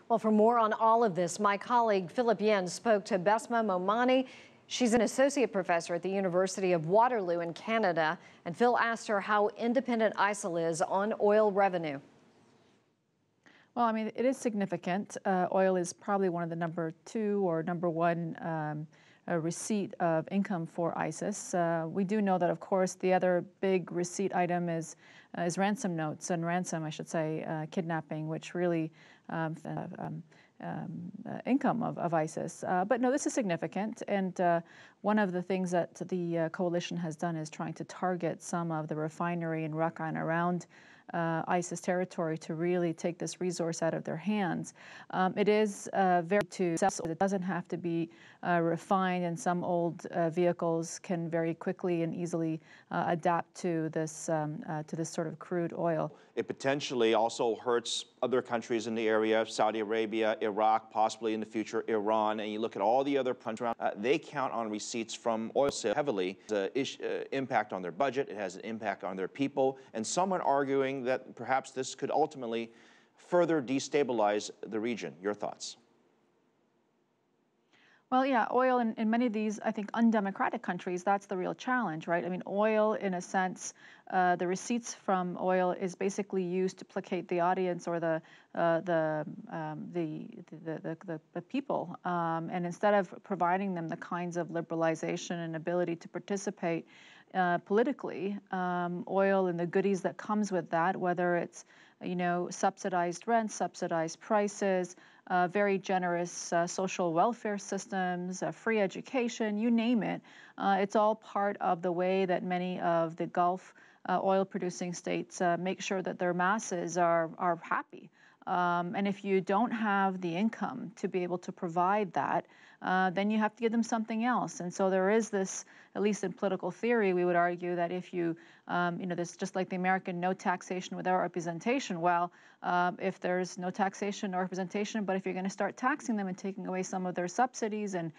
Well, for more on all of this, my colleague Phillip spoke to Bessma Momani. She's an associate professor at the University of Waterloo in Canada. And Phil asked her how independent ISIL is on oil revenue. Well, I mean, it is significant. Oil is probably one of the number 2 or number 1 receipt of income for ISIS. We do know that, of course, the other big receipt item is ransom notes and I should say, kidnapping, which really income of ISIS. But no, this is significant. And one of the things that the coalition has done is trying to target some of the refinery in Raqqa and around ISIS territory to really take this resource out of their hands. It is very it doesn't have to be refined, and some old vehicles can very quickly and easily adapt to this sort of crude oil. It potentially also hurts other countries in the area, Saudi Arabia, Iraq, possibly in the future Iran, and you look at all the other countries around, they count on receipts from oil sales heavily. It has an impact on their budget, it has an impact on their people, and some are arguing that perhaps this could ultimately further destabilize the region. Your thoughts? Well, yeah, oil in many of these, I think, undemocratic countries, that's the real challenge, right? I mean, oil, in a sense, the receipts from oil is basically used to placate the audience or the people, and instead of providing them the kinds of liberalization and ability to participate politically, oil and the goodies that comes with that, whether it's subsidized rents, subsidized prices, very generous social welfare systems, free education, you name it. It's all part of the way that many of the Gulf oil-producing states make sure that their masses are happy. And if you don't have the income to be able to provide that, then you have to give them something else. And so there is this, at least in political theory, we would argue that if you, this just like the American no taxation without representation. Well, if there's no taxation or representation, but if you're going to start taxing them and taking away some of their subsidies and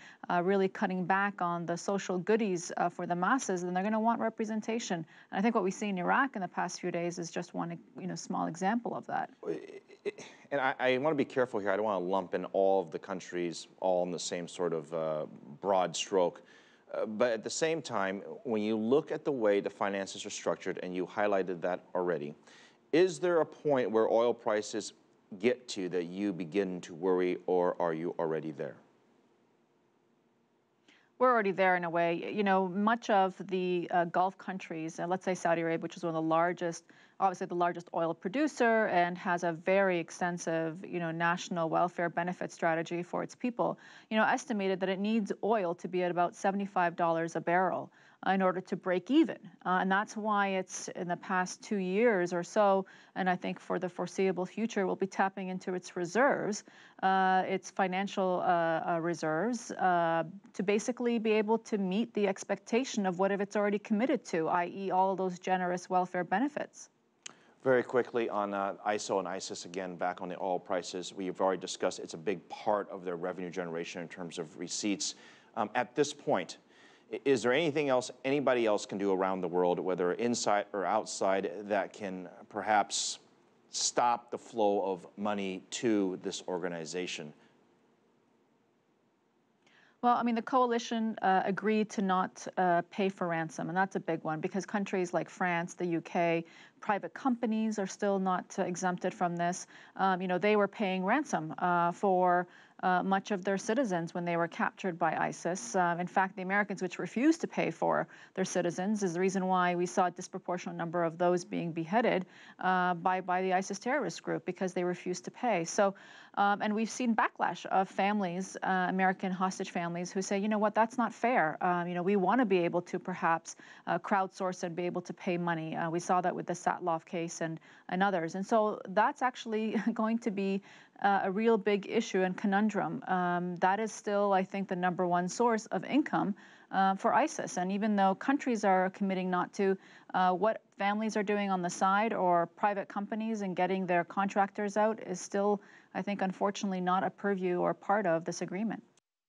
really cutting back on the social goodies for the masses, then they're going to want representation. And I think what we see in Iraq in the past few days is just one, small example of that. And I want to be careful here. I don't want to lump in all of the countries all in the same sort of broad stroke. But at the same time, when you look at the way the finances are structured, and you highlighted that already, is there a point where oil prices get to that you begin to worry, or are you already there? We're already there in a way. Much of the Gulf countries, let's say Saudi Arabia, which is one of the largest, obviously the largest oil producer and has a very extensive, national welfare benefit strategy for its people, estimated that it needs oil to be at about $75 a barrel in order to break even. And that's why it's in the past 2 years or so, and I think for the foreseeable future, we'll be tapping into its reserves, its financial reserves, to basically be able to meet the expectation of what it's already committed to, i.e. all of those generous welfare benefits. Very quickly on ISIL and ISIS, again, back on the oil prices. We've already discussed it's a big part of their revenue generation in terms of receipts. At this point, is there anything else anybody else can do around the world, whether inside or outside, that can perhaps stop the flow of money to this organization? Well, I mean, the coalition agreed to not pay for ransom, and that's a big one because countries like France, the UK, private companies are still not exempted from this. They were paying ransom for much of their citizens when they were captured by ISIS. In fact, the Americans, which refused to pay for their citizens, is the reason why we saw a disproportionate number of those being beheaded by the ISIS terrorist group, because they refused to pay. So, and we've seen backlash of families, American hostage families, who say, you know what, that's not fair. We want to be able to perhaps crowdsource and be able to pay money. We saw that with the Satloff case and others. And so that's actually going to be a real big issue and conundrum. That is still, I think, the #1 source of income for ISIS. And even though countries are committing not to, what families are doing on the side or private companies and getting their contractors out is still, I think, unfortunately not a purview or part of this agreement.